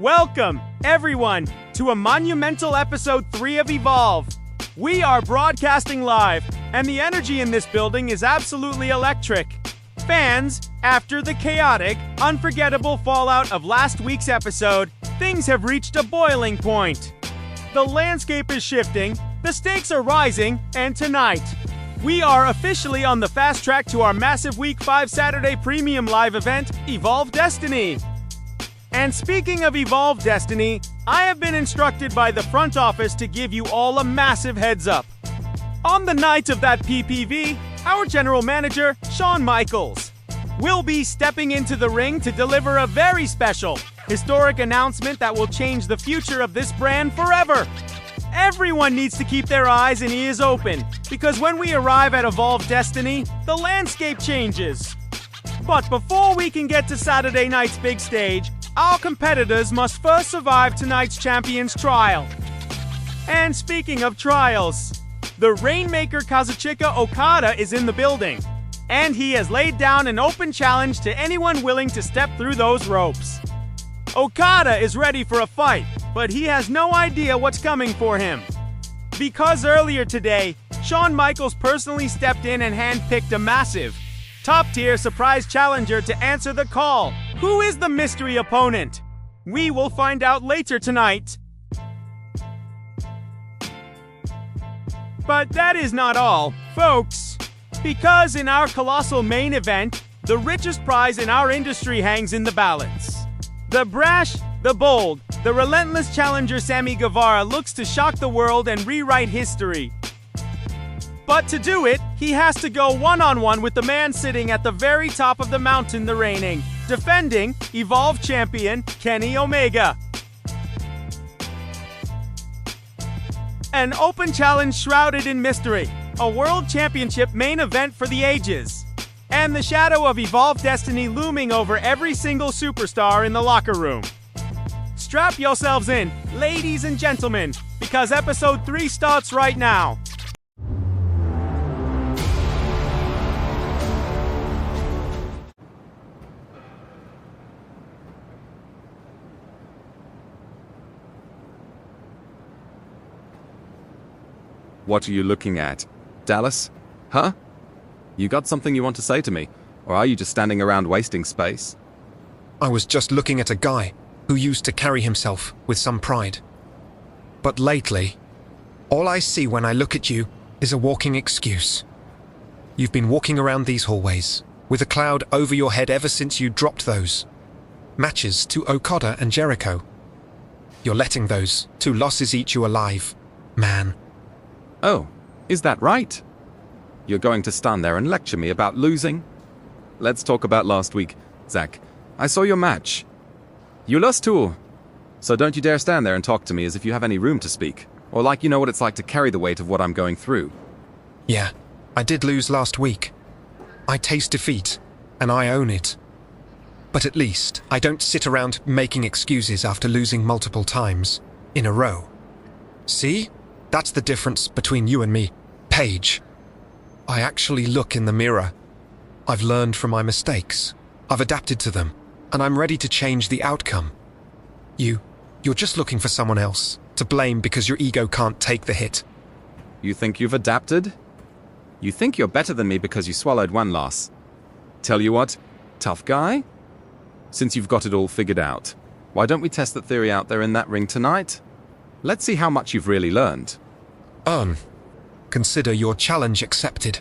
Welcome, everyone, to a monumental episode 3 of Evolve. We are broadcasting live, and the energy in this building is absolutely electric. Fans, after the chaotic, unforgettable fallout of last week's episode, things have reached a boiling point. The landscape is shifting, the stakes are rising, and tonight, we are officially on the fast track to our massive Week 5 Saturday Premium Live event, Evolve Destiny. And speaking of Evolve Destiny, I have been instructed by the front office to give you all a massive heads up. On the night of that PPV, our general manager, Shawn Michaels, will be stepping into the ring to deliver a very special, historic announcement that will change the future of this brand forever. Everyone needs to keep their eyes and ears open, because when we arrive at Evolve Destiny, the landscape changes. But before we can get to Saturday night's big stage, our competitors must first survive tonight's Champions Trial. And speaking of trials, the Rainmaker Kazuchika Okada is in the building, and he has laid down an open challenge to anyone willing to step through those ropes. Okada is ready for a fight, but he has no idea what's coming for him. Because earlier today, Shawn Michaels personally stepped in and handpicked a massive, top-tier surprise challenger to answer the call. Who is the mystery opponent? We will find out later tonight. But that is not all, folks. Because in our colossal main event, the richest prize in our industry hangs in the balance. The brash, the bold, the relentless challenger Sammy Guevara looks to shock the world and rewrite history. But to do it, he has to go one-on-one with the man sitting at the very top of the mountain, the reigning, defending, Evolve champion, Kenny Omega. An open challenge shrouded in mystery, a world championship main event for the ages, and the shadow of Evolve Destiny looming over every single superstar in the locker room. Strap yourselves in, ladies and gentlemen, because episode 3 starts right now. What are you looking at? Dallas? Huh? You got something you want to say to me? Or are you just standing around wasting space? I was just looking at a guy who used to carry himself with some pride. But lately, all I see when I look at you is a walking excuse. You've been walking around these hallways with a cloud over your head ever since you dropped those matches to Okada and Jericho. You're letting those 2 losses eat you alive, man. Oh, is that right? You're going to stand there and lecture me about losing? Let's talk about last week, Zach. I saw your match. You lost too. So don't you dare stand there and talk to me as if you have any room to speak, or like you know what it's like to carry the weight of what I'm going through. Yeah, I did lose last week. I taste defeat, and I own it. But at least I don't sit around making excuses after losing multiple times in a row. See? That's the difference between you and me, Paige. I actually look in the mirror. I've learned from my mistakes. I've adapted to them, and I'm ready to change the outcome. You're just looking for someone else to blame because your ego can't take the hit. You think you've adapted? You think you're better than me because you swallowed 1 loss. Tell you what, tough guy? Since you've got it all figured out, why don't we test the theory out there in that ring tonight? Let's see how much you've really learned. Consider your challenge accepted.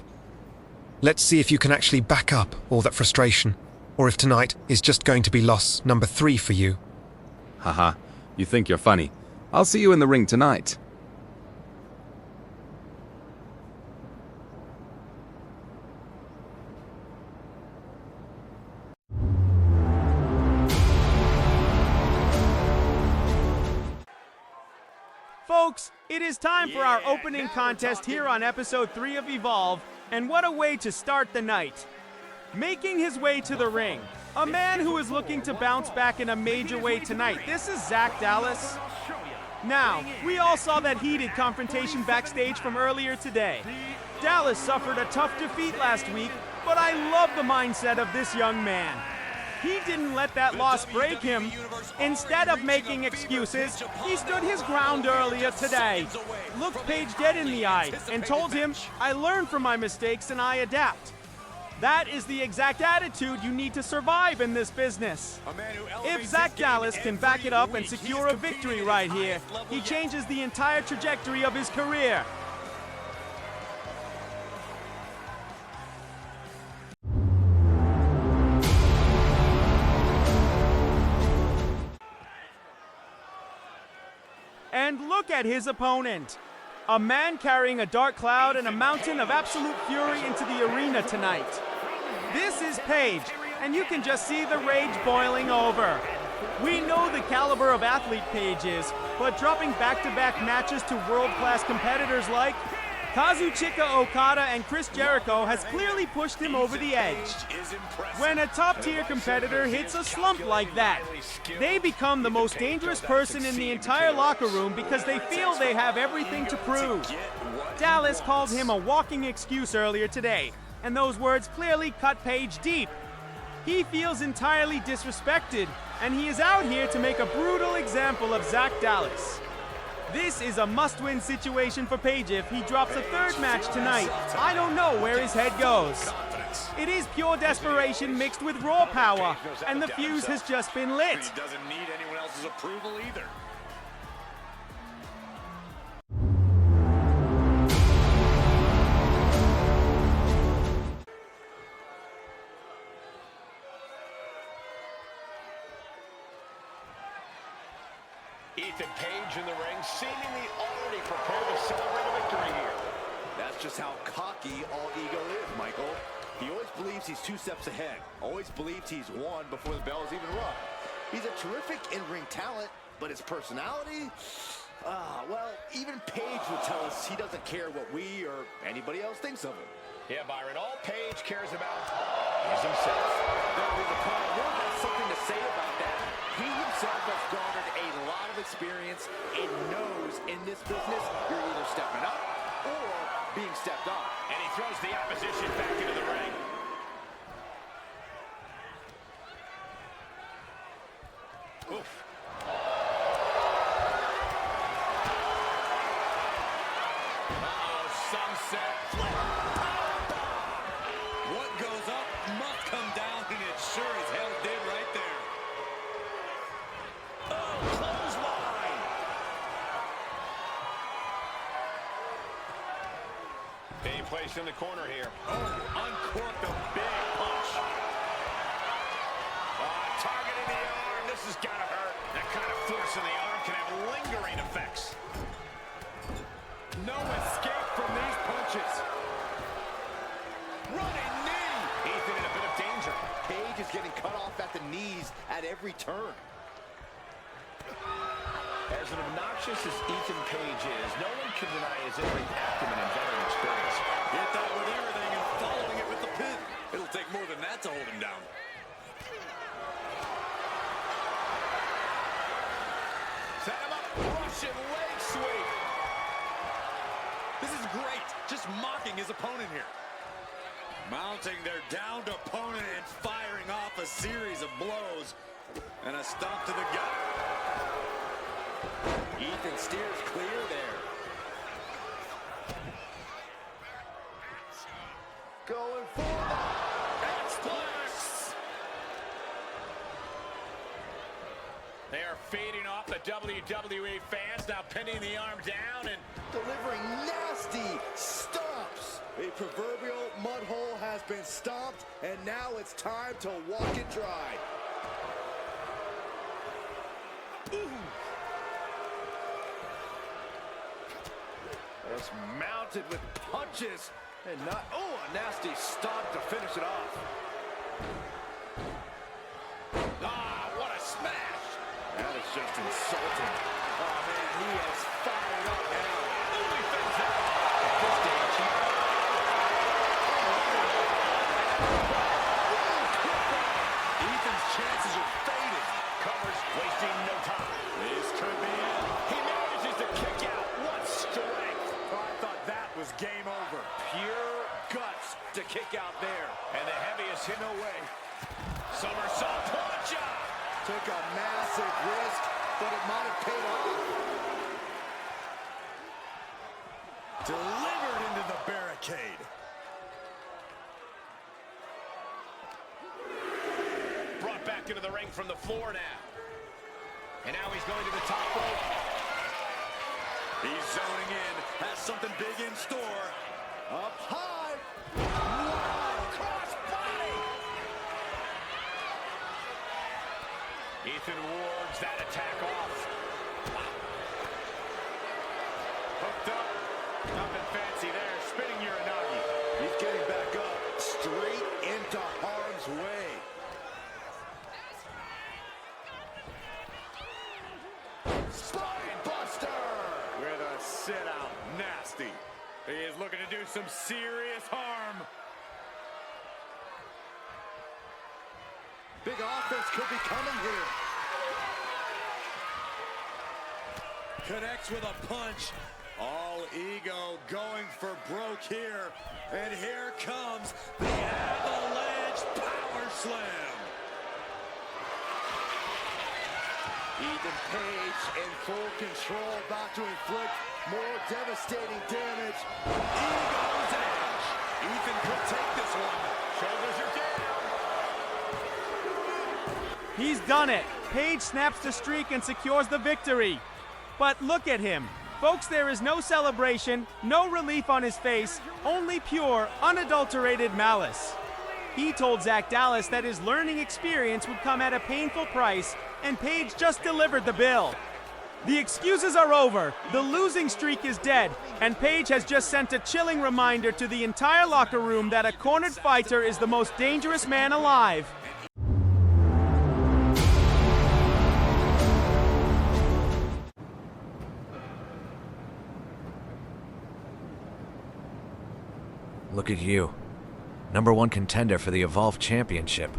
Let's see if you can actually back up all that frustration, or if tonight is just going to be loss number 3 for you. Haha, you think you're funny. I'll see you in the ring tonight. Folks, it is time for our opening contest here on episode 3 of Evolve, and what a way to start the night. Making his way to the ring, a man who is looking to bounce back in a major way tonight. This is Zach Dallas. Now, we all saw that heated confrontation backstage from earlier today. Dallas suffered a tough defeat last week, but I love the mindset of this young man. He didn't let that loss break him. Instead of making excuses, he stood his ground earlier today, looked Page dead in the eye, and told him, "I learn from my mistakes and I adapt." That is the exact attitude you need to survive in this business. If Zach Dallas can back it up and secure a victory right here, he changes the entire trajectory of his career. And look at his opponent. A man carrying a dark cloud and a mountain of absolute fury into the arena tonight. This is Page, and you can just see the rage boiling over. We know the caliber of athlete Page is, but dropping back-to-back matches to world-class competitors like Kazuchika Okada and Chris Jericho has clearly pushed him over the edge. When a top-tier competitor hits a slump like that, they become the most dangerous person in the entire locker room because they feel they have everything to prove. Dallas called him a walking excuse earlier today, and those words clearly cut Page deep. He feels entirely disrespected, and he is out here to make a brutal example of Zach Dallas. This is a must-win situation for Page if he drops a third match tonight. I don't know where his head goes. It is pure desperation mixed with raw power, and the fuse has just been lit. He doesn't need anyone else's approval either. Ethan Page in the ring, seemingly already prepared to celebrate a victory here. That's just how cocky all ego is, Michael. He always believes he's 2 steps ahead. Always believes he's won before the bell is even rung. He's a terrific in-ring talent, but his personality? Well, even Page would tell us he doesn't care what we or anybody else thinks of him. Yeah, Byron, all Page cares about is himself. There's a part of him has something to say about that. He himself has garnered a lot of experience and knows in this business you're either stepping up or being stepped on. And he throws the opposition back into the ring. Oof. Sunset flip. What goes up must come down, and it sure as hell did right there. Oh, clothesline. Being placed in the corner here. Oh, uncorked a big punch. Target in the arm. This has got to hurt. That kind of force in the arm can have lingering effects. No escape from these punches. Running knee. Ethan in a bit of danger. Page is getting cut off at the knees at every turn. As obnoxious as Ethan Page is, no one can deny his in-ring acumen and veteran experience. Hit that with everything and following it with the pin. It'll take more than that to hold him down. Set him up. Russian leg sweep. This is great. Just mocking his opponent here. Mounting their downed opponent and firing off a series of blows. And a stomp to the gut. Ethan steers clear there. Going for that. X-Plex. They are feeding off the WWE fans, now pinning the arm down and Delivering nasty stomps. A proverbial mud hole has been stomped, and now it's time to walk it dry. It's mounted with punches and not, a nasty stomp to finish it off. what a smash! That is just insulting. Oh man, he is fired up now. Only fends out. At this stage, Ethan's chances are fading. covers, wasting no time. This could be it. He manages to kick out. What strength! Oh, I thought that was game over. Pure guts to kick out there. And the heaviest hit. No way. Somersault plancha. Took a massive risk, but it might have paid off. Delivered into the barricade. Brought back into the ring from the floor now. And now he's going to the top rope. He's zoning in, has something big in store. Up high. Wow, cross body. Ethan wards that attack off. Hooked up. Nothing fancy there. Spinning Uranagi. He's getting back up, straight into harm's way. Spine buster! With a sit-out, nasty. He is looking to do some serious harm. Big offense could be coming here. Connects with a punch. All ego going for broke here. And here comes the Avalanche Power Slam. Ethan Page in full control, about to inflict more devastating damage. Ego's edge. Ethan could take this one. Shoulders are down. He's done it. Page snaps the streak and secures the victory. But look at him. Folks, there is no celebration, no relief on his face, only pure, unadulterated malice. He told Zach Dallas that his learning experience would come at a painful price, and Page just delivered the bill. The excuses are over, the losing streak is dead, and Page has just sent a chilling reminder to the entire locker room that a cornered fighter is the most dangerous man alive. Look at you. #1 contender for the Evolve Championship.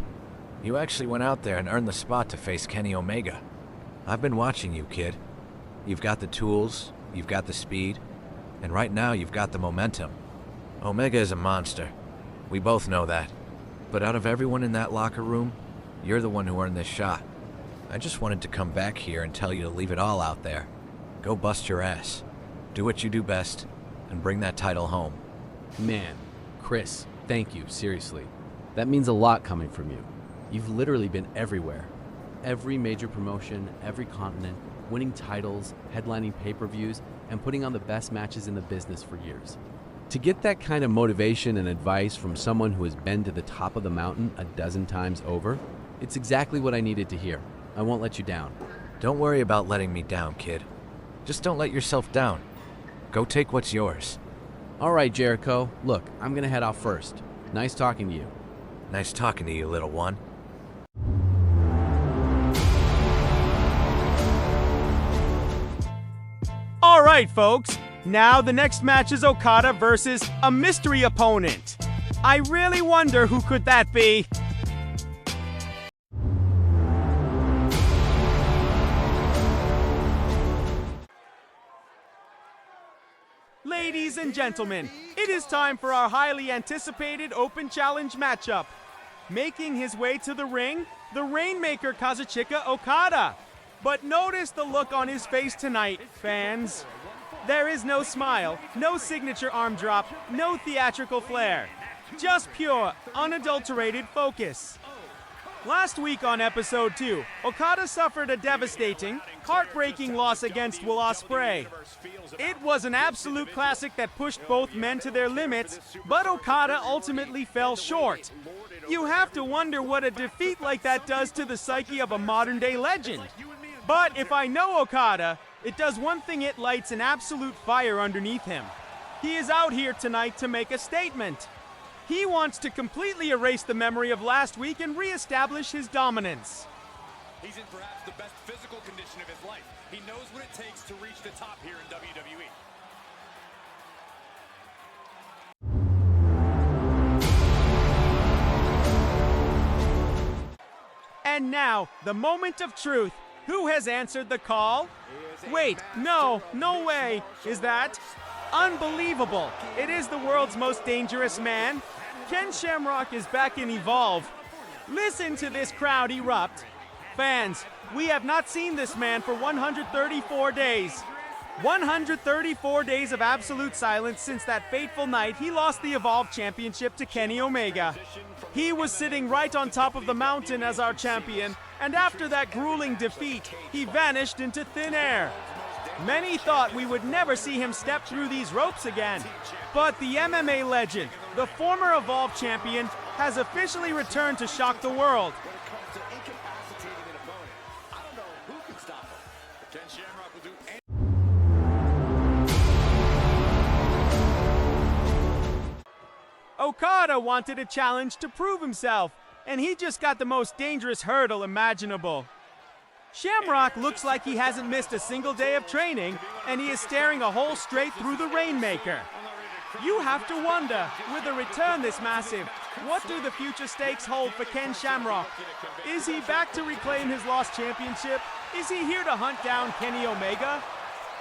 You actually went out there and earned the spot to face Kenny Omega. I've been watching you, kid. You've got the tools, you've got the speed, and right now you've got the momentum. Omega is a monster. We both know that. But out of everyone in that locker room, you're the one who earned this shot. I just wanted to come back here and tell you to leave it all out there. Go bust your ass. Do what you do best, and bring that title home. Man, Chris, thank you, seriously. That means a lot coming from you. You've literally been everywhere. Every major promotion, every continent, winning titles, headlining pay-per-views, and putting on the best matches in the business for years. To get that kind of motivation and advice from someone who has been to the top of the mountain a dozen times over, it's exactly what I needed to hear. I won't let you down. Don't worry about letting me down, kid. Just don't let yourself down. Go take what's yours. All right, Jericho. Look, I'm gonna head off first. Nice talking to you. Nice talking to you, little one. All right, folks. Now the next match is Okada versus a mystery opponent. I really wonder who could that be. Ladies and gentlemen, it is time for our highly anticipated Open Challenge matchup. Making his way to the ring, the Rainmaker Kazuchika Okada. But notice the look on his face tonight, fans. There is no smile, no signature arm drop, no theatrical flair. Just pure, unadulterated focus. Last week on episode 2, Okada suffered a devastating, heartbreaking loss against Will Ospreay. It was an absolute classic that pushed both men to their limits, but Okada ultimately fell short. You have to wonder what a defeat like that does to the psyche of a modern-day legend. But if I know Okada, it does one thing: it lights an absolute fire underneath him. He is out here tonight to make a statement. He wants to completely erase the memory of last week and re-establish his dominance. He's in perhaps the best physical condition of his life. He knows what it takes to reach the top here in WWE. And now, the moment of truth. Who has answered the call? Wait, no way. Is that? Unbelievable. It is the world's most dangerous man. Ken Shamrock is back in Evolve. Listen to this crowd erupt. Fans, we have not seen this man for 134 days. 134 days of absolute silence since that fateful night he lost the Evolve Championship to Kenny Omega. He was sitting right on top of the mountain as our champion, and after that grueling defeat, he vanished into thin air. Many thought we would never see him step through these ropes again. But the MMA legend, the former Evolve champion, has officially returned to shock the world. When it comes to incapacitating an opponent, I don't know who can stop him. Ken Shamrock will do anything. Okada wanted a challenge to prove himself, and he just got the most dangerous hurdle imaginable. Shamrock looks like he hasn't missed a single day of training, and he is staring a hole straight through the Rainmaker. You have to wonder, with a return this massive, what do the future stakes hold for Ken Shamrock? Is he back to reclaim his lost championship? Is he here to hunt down Kenny Omega?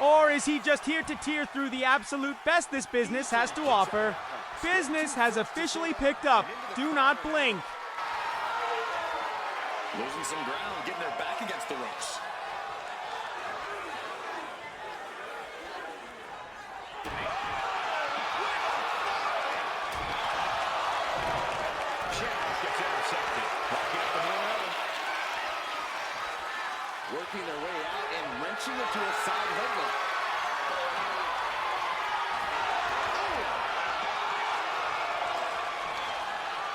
Or is he just here to tear through the absolute best this business has to offer? Business has officially picked up. Do not blink. Losing some ground, getting their back against the ropes. Shamrock gets intercepted. Locking up the momentum. Working their way out and wrenching into a side headlock.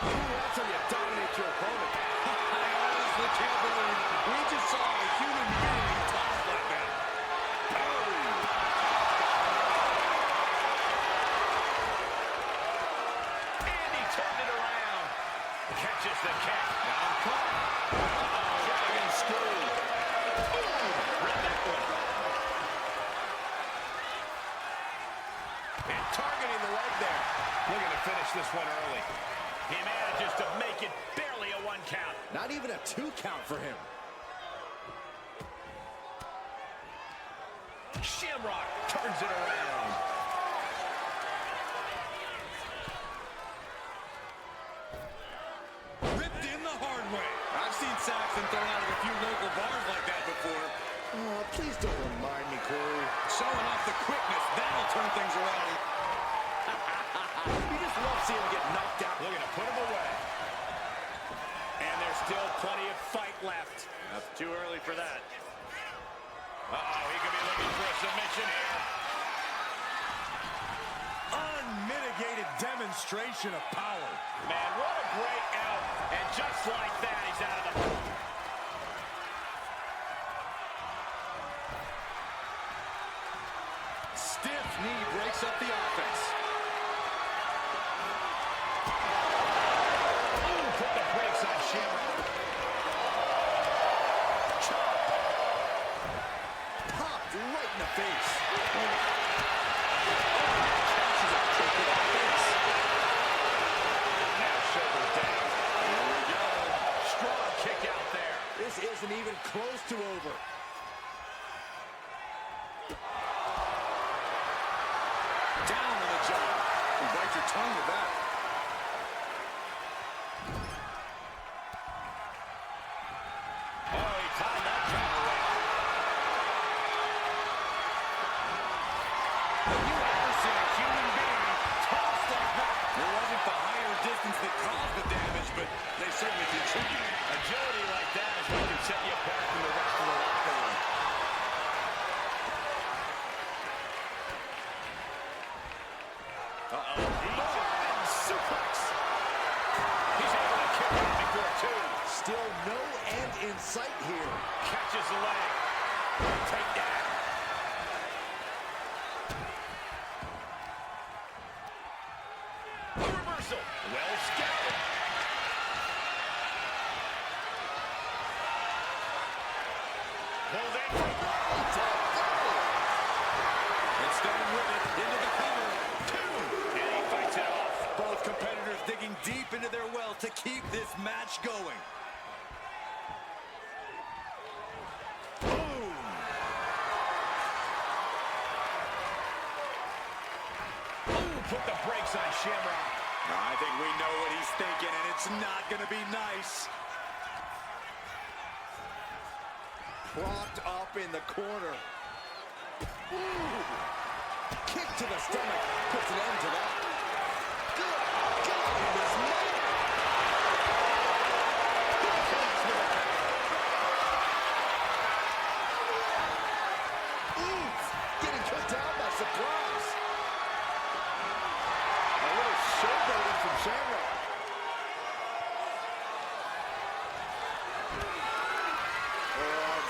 That's how you dominate your opponent. I honestly can't believe we just saw a human being tossed like that. And he turned it around. Catches the kick. Now caught. Dragon screw. Read that one. And targeting the leg there. Looking to finish this one early. He manages to make it barely a 1 count. Not even a 2 count for him. Shamrock turns it around. Ripped in the hard way. I've seen Saxon thrown out of a few local bars like that before. Oh, please don't remind me, Corey. Showing off the quickness, that'll turn things around. You just love seeing him get knocked out. Looking to put him away. And there's still plenty of fight left. That's too early for that. Uh-oh, he could be looking for a submission here. Unmitigated demonstration of power. Man, what a great out. And just like that, he's out of the... Stiff knee breaks up the offense. Put the brakes on Shamrock. Chop. Popped right in the face. Now shoulders down. Here we go. Strong kick out there. This isn't even close to over. Down on the job. You bite your tongue with that. Oh, he tied that counter well. Have you ever seen a human being tossed like that? It wasn't the height or distance that caused the damage, but they certainly contributed. Agility like that is what can set you apart from the rest of the locker room. Uh-oh. German suplex. He's able to kick out before 2. Still no end in sight here. Catches the leg. Take down. A reversal. Well scouted. Pulled in for and staying with it into the cover. 2. And he fights it off. Both competitors digging deep into their well to keep this match going. Boom! Ooh, put the brakes on Shamrock. I think we know what he's thinking, and it That's not gonna be nice. Propped up in the corner. Ooh. Kick to the stomach puts an end to that. Good God, he was mad. Getting put down by surprise. A little showboating from Shamrock.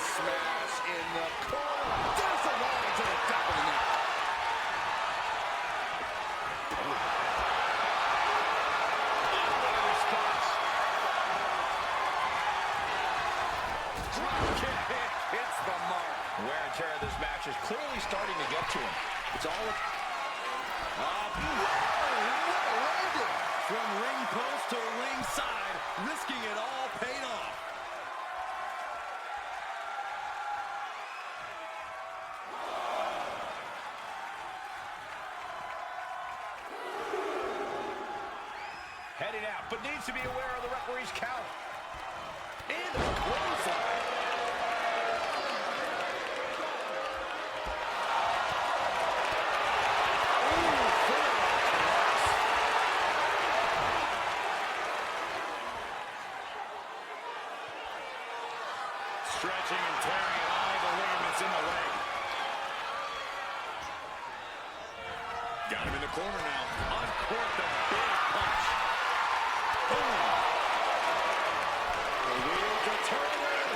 Smash in the corner. There's a line to the top of the neck. Hits the mark. Wear and tear of this match is clearly starting to get to him. It's all what a landing! From ring post to ringside, risking it all paid off. Heading out, but needs to be aware of the referee's count. And a clothesline. Stretching and tearing at all the ligaments in the leg. Got him in the corner now. Uncorked the big punch. Boom. The wheels are turning.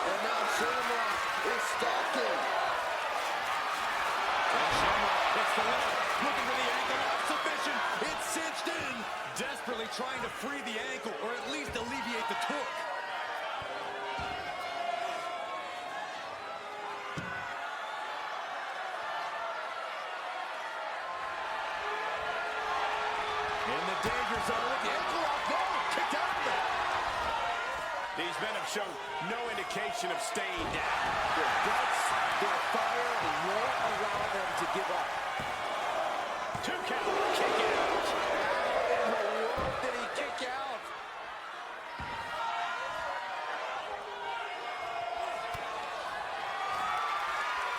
And now Shamrock is stalking. And Shamrock hits the leg. Looking for the ankle. Not sufficient. It's cinched in. Desperately trying to free the ankle, or at least alleviate the torque. In the danger zone with the ankle out. No, kicked out of it. These men have shown no indication of staying down. Their guts, their fire won't allow them to give up. 2 count, kick out. How in the world did he kick out?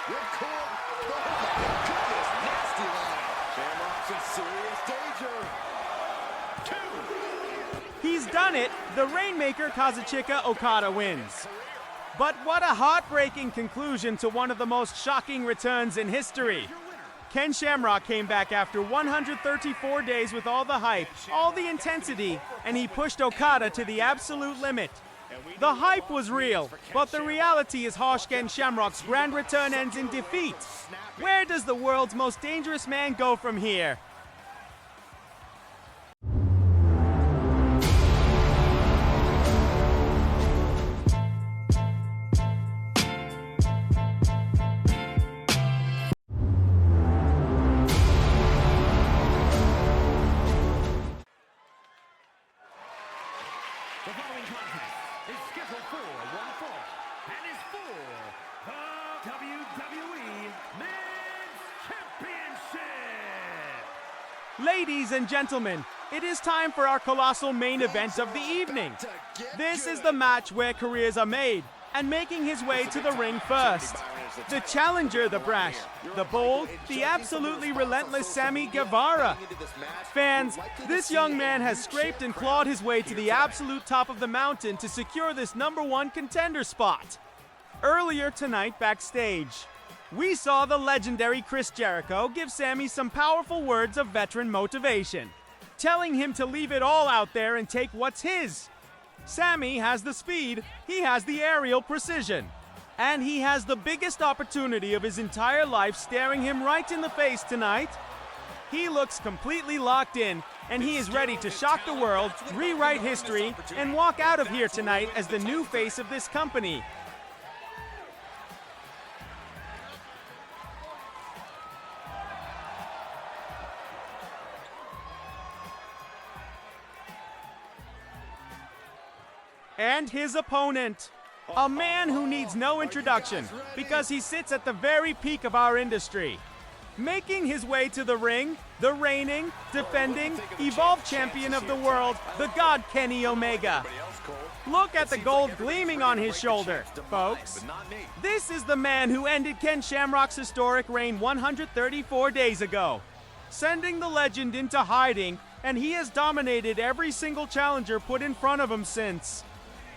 Ripcord. Oh my goodness, nasty line. Shamrock's in serious danger. 2. He's done it. The Rainmaker Kazuchika Okada wins. But what a heartbreaking conclusion to one of the most shocking returns in history. Ken Shamrock came back after 134 days with all the hype, all the intensity, and he pushed Okada to the absolute limit. The hype was real, but the reality is harsh. Ken Shamrock's grand return ends in defeat. Where does the world's most dangerous man go from here? The following contest is scheduled for one fall and is for the WWE Men's Championship. Ladies and gentlemen, it is time for our colossal main event of the evening. This is the match where careers are made, and making his way to the ring first. The challenger, the brash, the bold, the absolutely relentless Sammy Guevara. Fans, this young man has scraped and clawed his way to the absolute top of the mountain to secure this #1 contender spot. Earlier tonight backstage, we saw the legendary Chris Jericho give Sammy some powerful words of veteran motivation, telling him to leave it all out there and take what's his. Sammy has the speed, he has the aerial precision, and he has the biggest opportunity of his entire life staring him right in the face tonight. He looks completely locked in, and he is ready to shock the world, rewrite history, and walk out of here tonight as the new face of this company. And his opponent, a man who needs no introduction because he sits at the very peak of our industry. Making his way to the ring, the reigning, defending, Evolve Champion of the world, the God Kenny Omega. Look at the gold gleaming on his shoulder, folks. This is the man who ended Ken Shamrock's historic reign 134 days ago, sending the legend into hiding, and he has dominated every single challenger put in front of him since.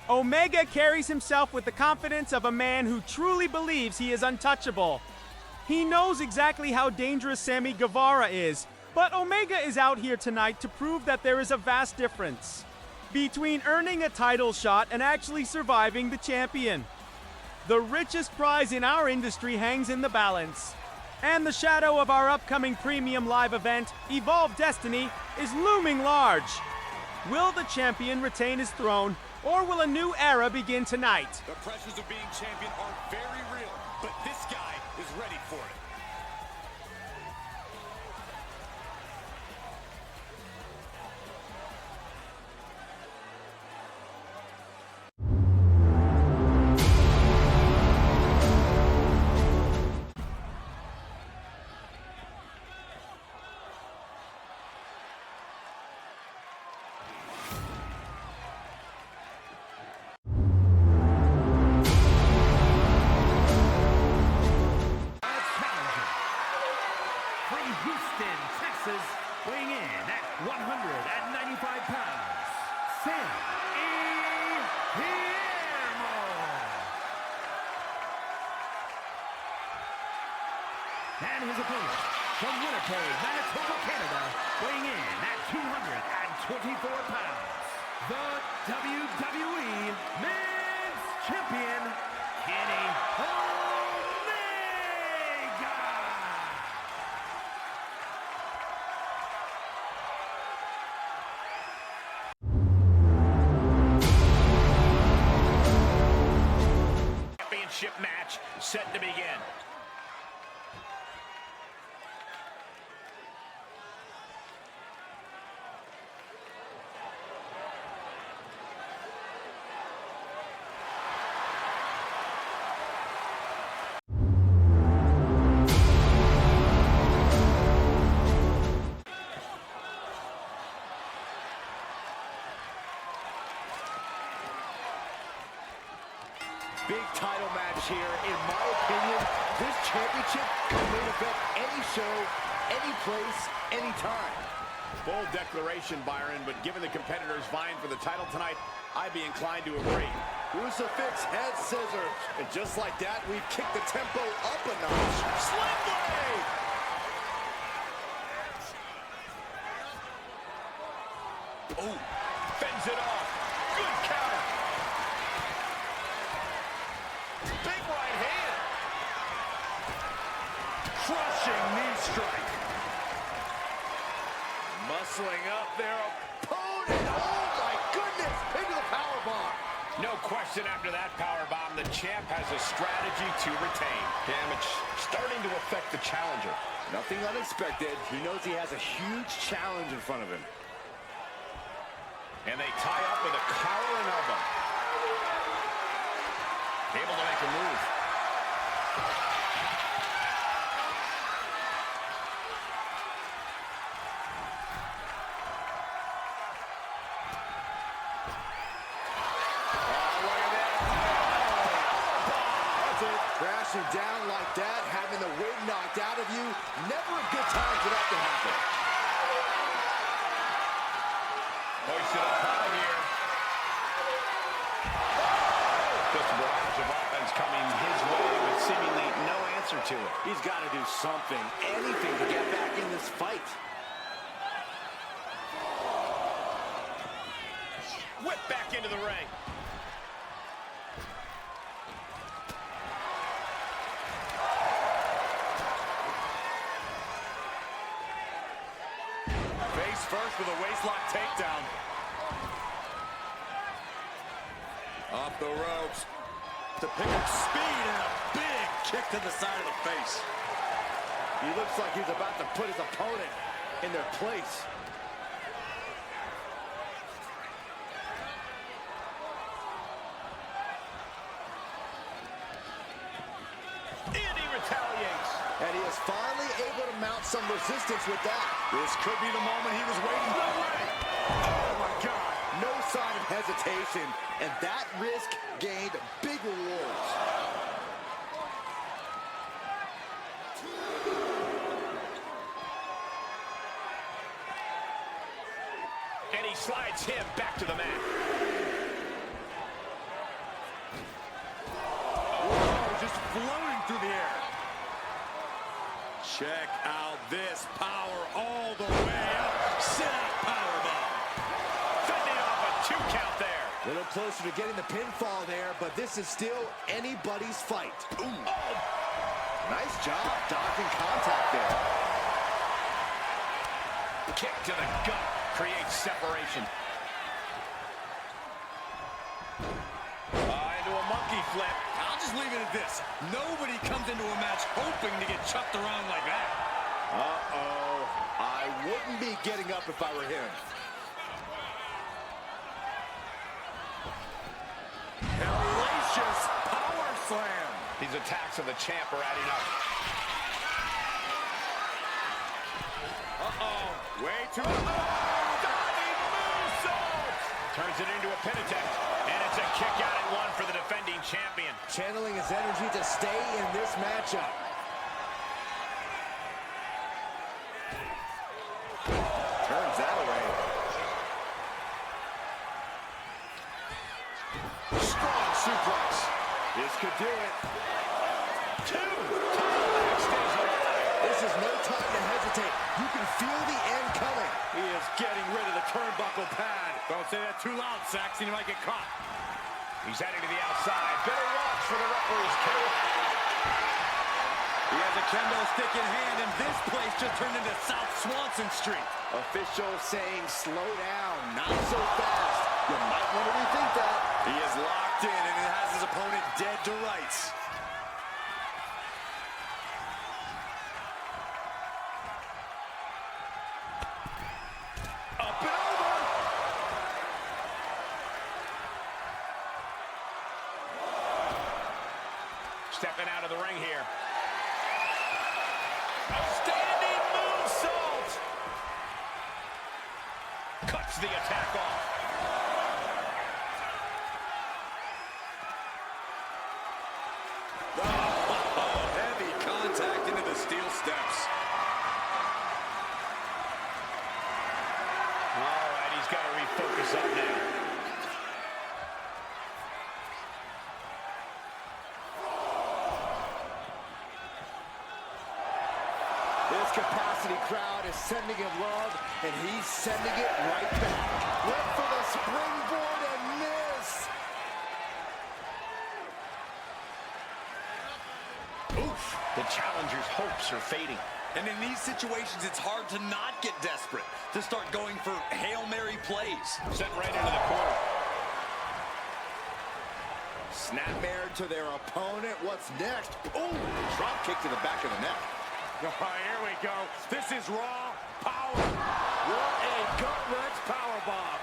Omega carries himself with the confidence of a man who truly believes he is untouchable. He knows exactly how dangerous Sammy Guevara is, but Omega is out here tonight to prove that there is a vast difference between earning a title shot and actually surviving the champion. The richest prize in our industry hangs in the balance, and the shadow of our upcoming premium live event, Evolve Destiny, is looming large. Will the champion retain his throne, or will a new era begin tonight? The pressures of being champion are very real, but this guy is ready for it. Weighing in at 195 pounds, Sammy Guevara. And his opponent, from Winnipeg, Manitoba, Canada, weighing in at 224 pounds, the WWE Men's Champion, Kenny Omega. Match set to begin. Big title match here. In my opinion, this championship can main event any show, any place, anytime. Bold declaration, Byron, but given the competitors vying for the title tonight, I'd be inclined to agree. Crucifix, head scissors. And just like that, we've kicked the tempo up a notch. Slam blade! Oh, fends it off. Good counter. Big right hand. Crushing knee strike. Muscling up their opponent. Oh my goodness! Into the powerbomb. No question after that powerbomb, the champ has a strategy to retain. Damage starting to affect the challenger. Nothing unexpected. He knows he has a huge challenge in front of him. And they tie up with a collar and elbow. Able to make a move. Crashing down like that, having the wind knocked out of you, never a good time for that to happen. Hoisted up high here. Just a barrage of offense coming his way with seemingly no answer to it. He's got to do something, anything to get back in this fight. Whip back into the ring. First with a waistlock takedown. Off the ropes to pick up speed and a big kick to the side of the face. He looks like he's about to put his opponent in their place. And he retaliates. And he is finally able to some resistance with that. This could be the moment he was waiting for. No way! Oh my God. No sign of hesitation. And that risk gained big rewards. And he slides him back to the mat. Oh, just floating through the air. Check out this power all the way up. Sit-out powerbomb. Fending off a 2 count there. A little closer to getting the pinfall there, but this is still anybody's fight. Ooh. Oh. Nice job dodging contact there. Kick to the gut creates separation. Into a monkey flip. I'll just leave it at this. Nobody comes into a match hoping to get chucked around like that. Uh-oh. I wouldn't be getting up if I were him. Hellacious power slam. These attacks of the champ are adding up. Uh-oh. Way too... Diving moonsault! Turns it into a pin attempt. And it's a kick out at 1 for the defending champion. Channeling his energy to stay in this matchup. Turns that away. Strong suplex. This could do it. 2. Backstage alive. This is no time to hesitate. You can feel the end coming. He is getting rid of the turnbuckle pad. Don't say that too loud, Saxon. You might get caught. He's heading to the outside. Better watch for the referee's count. He has a kendo stick in hand, and this place just turned into South Swanson Street. Official saying slow down, not so fast. You might want to rethink that. He is locked in, and he has his opponent dead to rights. Up and over. Stepping out of the ring here. A standing moonsault. Cuts the attack off. Oh, heavy contact into the steel steps. All right, he's got to refocus up now. This capacity crowd is sending him love, and he's sending it right back. Went for the springboard and miss. Oof, the challenger's hopes are fading. And in these situations, it's hard to not get desperate, to start going for Hail Mary plays. Sent right into the corner. Snapmare to their opponent. What's next? Ooh, drop kick to the back of the neck. Oh, here we go. This is raw power. What a gut-wrench powerbomb.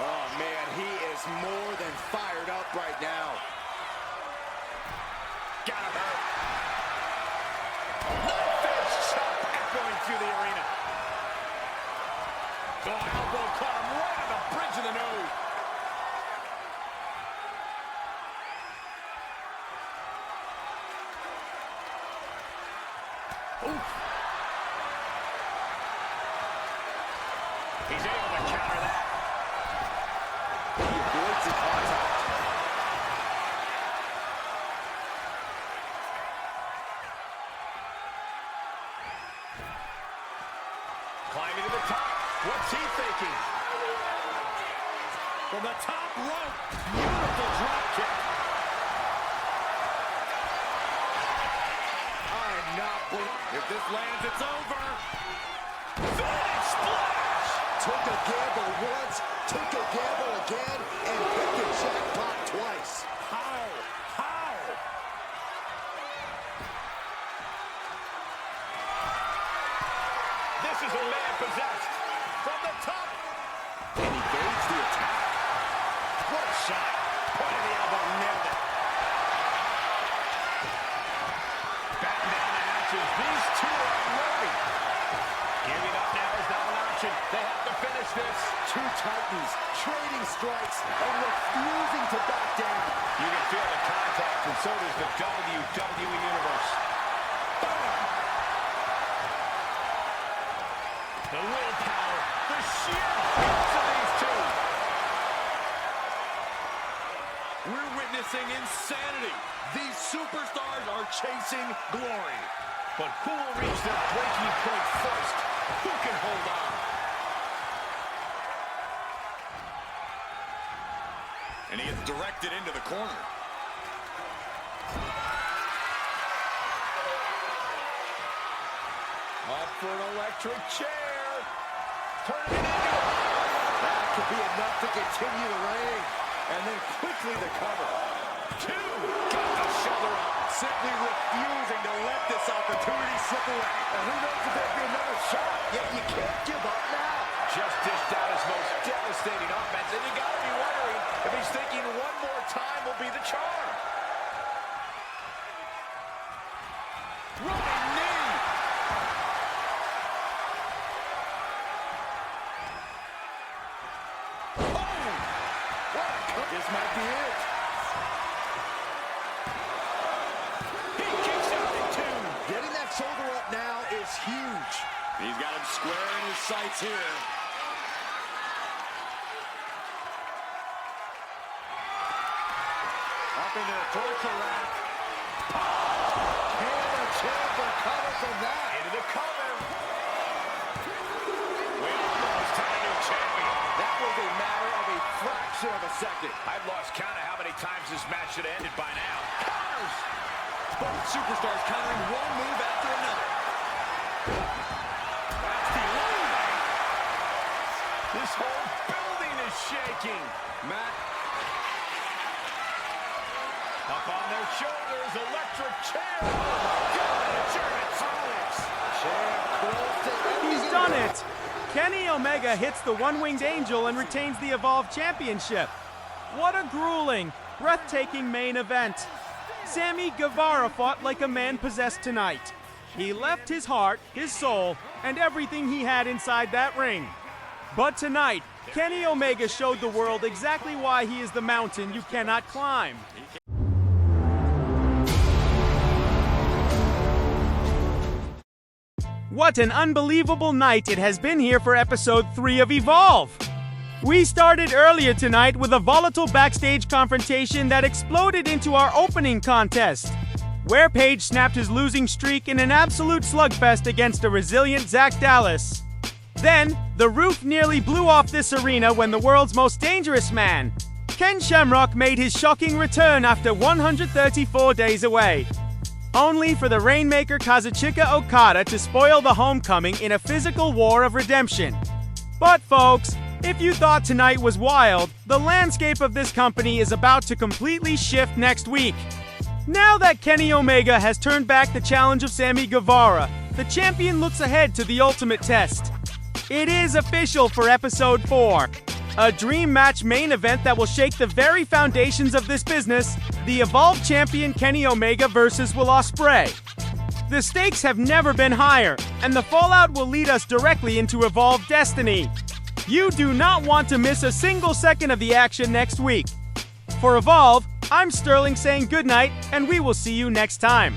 Oh, man, he is more than fired up right now. Gotta hurt. Knife-edge chop echoing through the arena. Oh, elbow caught him right on the bridge of the nose. Oof. He's able to counter that. He avoids the contact. Climbing to the top. What's he thinking? From the top rope. Beautiful drop kick. I'm not believing. If this lands, it's over. Finish splash! Took a gamble once, took a gamble again, and hit the jackpot twice. How? How? This is a man possessed. From the top. And evades the attack. What a shot. Point of the elbow. tightens, trading strikes, and refusing to back down. You can feel the contact, and so does the WWE Universe. Bam! The willpower, the sheer force of these two. We're witnessing insanity. These superstars are chasing glory. But who will reach their breaking point first? Who can hold on? And he is directed into the corner. Up for an electric chair. Turning it into That could be enough to continue the reign. And then quickly the cover. two. Got the shoulder up. Simply refusing to let this opportunity slip away. And who knows if there'll be another shot. Yet you can't give up now. Just dished out his most devastating offense, and you gotta be wondering if he's thinking one more time will be the charm. Running knee. Oh! What a cut. This might be it. He kicks out at two. Getting that shoulder up now is huge. He's got him square in his sights here. Up into the torture rack. And a chance for cover from that. Into the cover. We almost had a new champion. That was a matter of a fraction of a second. I've lost count of how many times this match should have ended by now. Counters. Both superstars countering one move after another. That's the line. This whole building is shaking. Matt, Up on their shoulders, electric chair. Oh my God, German suplex. Champ close to He's ending done it. it! Kenny Omega hits the one-winged angel and retains the Evolve Championship. What a grueling, breathtaking main event. Sammy Guevara fought like a man possessed tonight. He left his heart, his soul, and everything he had inside that ring. But tonight, Kenny Omega showed the world exactly why he is the mountain you cannot climb. What an unbelievable night it has been here for episode 3 of Evolve! We started earlier tonight with a volatile backstage confrontation that exploded into our opening contest, where Page snapped his losing streak in an absolute slugfest against a resilient Zach Dallas. Then, the roof nearly blew off this arena when the world's most dangerous man, Ken Shamrock, made his shocking return after 134 days away, only for the Rainmaker Kazuchika Okada to spoil the homecoming in a physical war of redemption. But folks, if you thought tonight was wild, the landscape of this company is about to completely shift next week. Now that Kenny Omega has turned back the challenge of Sammy Guevara, the champion looks ahead to the ultimate test. It is official for episode 4. A dream match main event that will shake the very foundations of this business, the Evolve champion Kenny Omega versus Will Ospreay. The stakes have never been higher, and the fallout will lead us directly into Evolve destiny. You do not want to miss a single second of the action next week. For Evolve, I'm Sterling saying goodnight, and we will see you next time.